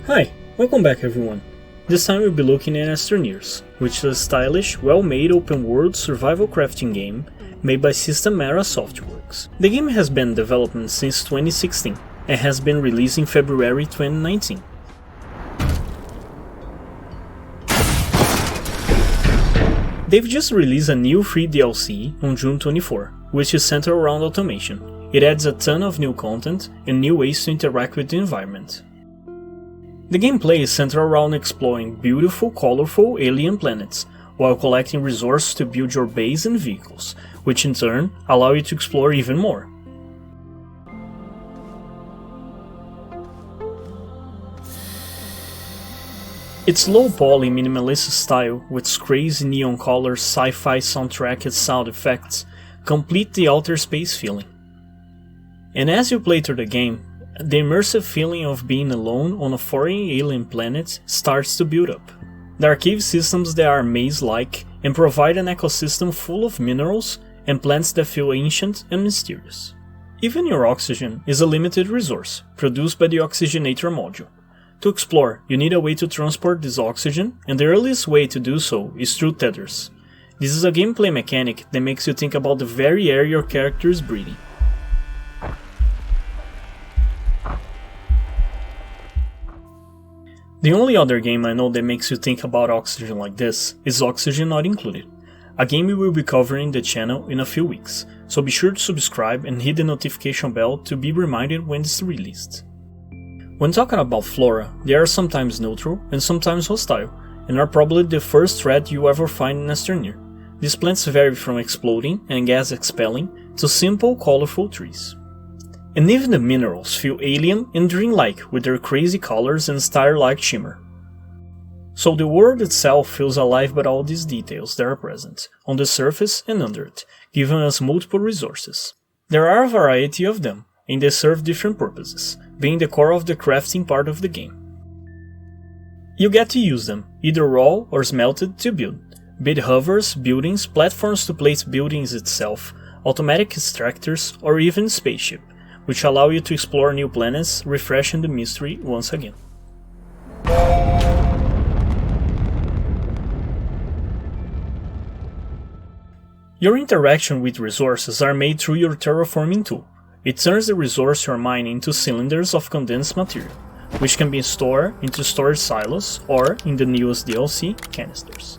Hi, welcome back everyone. This time we'll be looking at Astroneers, which is a stylish, well-made open-world survival crafting game made by System Era Softworks. The game has been in development since 2016 and has been released in February 2019. They've just released a new free DLC on June 24, which is centered around automation. It adds a ton of new content and new ways to interact with the environment. The gameplay is centered around exploring beautiful, colorful alien planets, while collecting resources to build your base and vehicles, which in turn allow you to explore even more. Its low-poly minimalist style, with crazy neon colors, sci-fi soundtrack and sound effects, complete the outer space feeling. And as you play through the game, the immersive feeling of being alone on a foreign alien planet starts to build up. There are cave systems that are maze-like and provide an ecosystem full of minerals and plants that feel ancient and mysterious. Even your oxygen is a limited resource, produced by the oxygenator module. To explore, you need a way to transport this oxygen, and the earliest way to do so is through tethers. This is a gameplay mechanic that makes you think about the very air your character is breathing. The only other game I know that makes you think about oxygen like this is Oxygen Not Included, a game we will be covering the channel in a few weeks, so be sure to subscribe and hit the notification bell to be reminded when it's released. When talking about flora, they are sometimes neutral and sometimes hostile, and are probably the first threat you ever find in Astroneer. These plants vary from exploding and gas expelling to simple, colorful trees. And even the minerals feel alien and dreamlike with their crazy colors and star-like shimmer. So the world itself feels alive by all these details that are present, on the surface and under it, giving us multiple resources. There are a variety of them, and they serve different purposes, being the core of the crafting part of the game. You get to use them, either raw or smelted, to build, be it hovers, buildings, platforms to place buildings itself, automatic extractors, or even spaceship, which allow you to explore new planets, refreshing the mystery once again. Your interaction with resources are made through your terraforming tool. It turns the resource you're mining into cylinders of condensed material, which can be stored into storage silos or, in the newest DLC, canisters.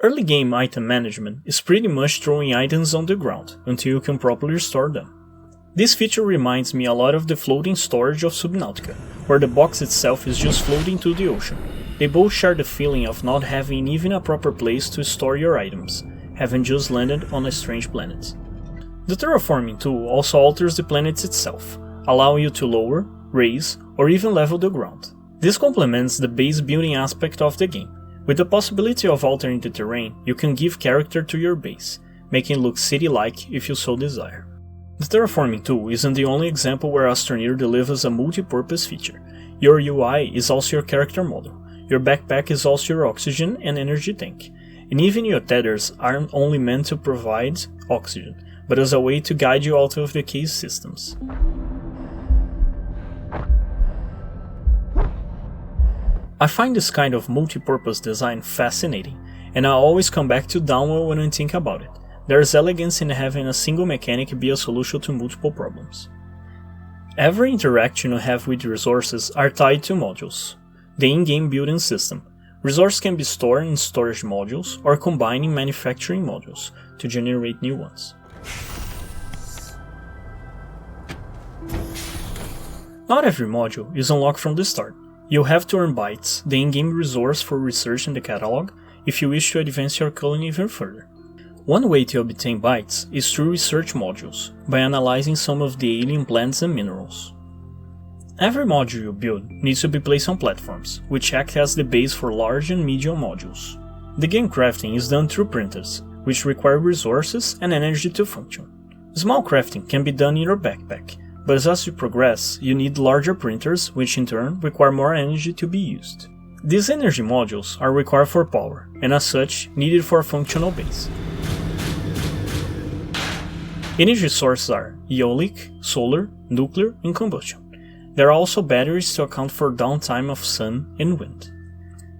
Early game item management is pretty much throwing items on the ground until you can properly store them. This feature reminds me a lot of the floating storage of Subnautica, where the box itself is just floating through the ocean. They both share the feeling of not having even a proper place to store your items, having just landed on a strange planet. The terraforming tool also alters the planet itself, allowing you to lower, raise, or even level the ground. This complements the base building aspect of the game. With the possibility of altering the terrain, you can give character to your base, making it look city-like if you so desire. The terraforming tool isn't the only example where Astroneer delivers a multi-purpose feature. Your UI is also your character model, your backpack is also your oxygen and energy tank, and even your tethers aren't only meant to provide oxygen, but as a way to guide you out of the cave systems. I find this kind of multi-purpose design fascinating, and I always come back to Downwell when I think about it. There's elegance in having a single mechanic be a solution to multiple problems. Every interaction you have with resources are tied to modules, the in-game building system. Resources can be stored in storage modules or combined in manufacturing modules to generate new ones. Not every module is unlocked from the start. You'll have to earn bytes, the in-game resource for research in the catalog, if you wish to advance your colony even further. One way to obtain bytes is through research modules, by analyzing some of the alien plants and minerals. Every module you build needs to be placed on platforms, which act as the base for large and medium modules. The game crafting is done through printers, which require resources and energy to function. Small crafting can be done in your backpack, but as you progress, you need larger printers, which in turn require more energy to be used. These energy modules are required for power, and as such, needed for a functional base. Energy sources are eolic, solar, nuclear, and combustion. There are also batteries to account for downtime of sun and wind.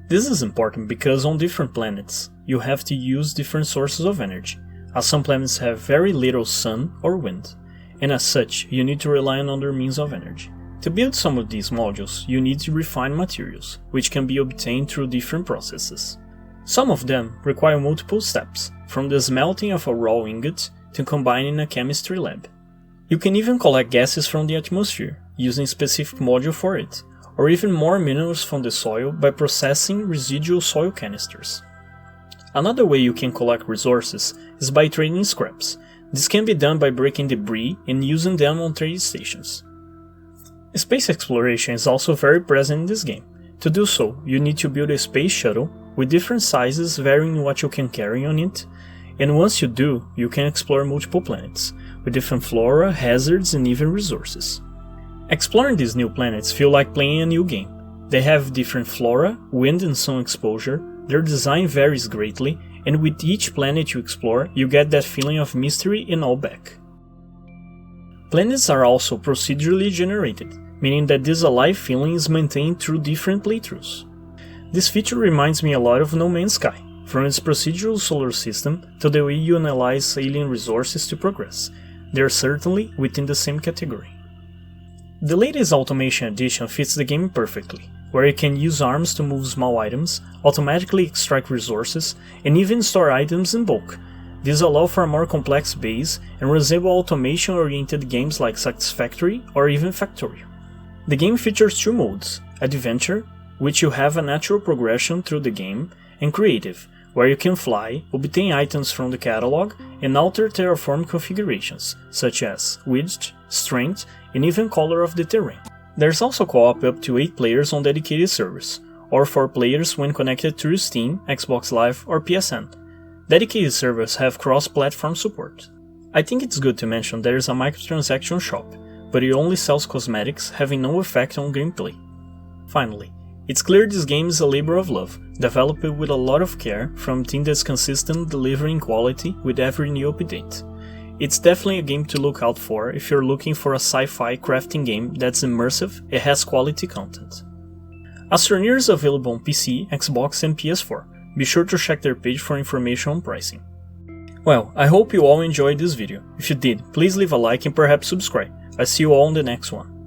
This is important because on different planets, you have to use different sources of energy, as some planets have very little sun or wind, and as such, you need to rely on other means of energy. To build some of these modules, you need to refine materials, which can be obtained through different processes. Some of them require multiple steps, from the smelting of a raw ingot to combining in a chemistry lab. You can even collect gases from the atmosphere, using a specific module for it, or even more minerals from the soil by processing residual soil canisters. Another way you can collect resources is by trading scraps. This can be done by breaking debris and using them on trading stations. Space exploration is also very present in this game. To do so, you need to build a space shuttle with different sizes varying what you can carry on it, and once you do, you can explore multiple planets, with different flora, hazards, and even resources. Exploring these new planets feel like playing a new game. They have different flora, wind and sun exposure, their design varies greatly, and with each planet you explore, you get that feeling of mystery and awe-back. Planets are also procedurally generated, meaning that this alive feeling is maintained through different playthroughs. This feature reminds me a lot of No Man's Sky, from its procedural solar system to the way you analyze alien resources to progress. They are certainly within the same category. The latest Automation Edition fits the game perfectly, where you can use arms to move small items, automatically extract resources, and even store items in bulk. This allows for a more complex base and resemble automation-oriented games like Satisfactory or even Factorio. The game features two modes: Adventure, which you have a natural progression through the game, and Creative, where you can fly, obtain items from the catalog, and alter terraform configurations, such as width, strength, and even color of the terrain. There's also co-op up to 8 players on dedicated servers, or 4 players when connected through Steam, Xbox Live, or PSN. Dedicated servers have cross-platform support. I think it's good to mention there is a microtransaction shop, but it only sells cosmetics, having no effect on gameplay. Finally, it's clear this game is a labor of love, developed with a lot of care from a team that's consistently delivering quality with every new update. It's definitely a game to look out for if you're looking for a sci-fi crafting game that's immersive and has quality content. Astroneer is available on PC, Xbox and PS4. Be sure to check their page for information on pricing. Well, I hope you all enjoyed this video. If you did, please leave a like and perhaps subscribe. I'll see you all in the next one.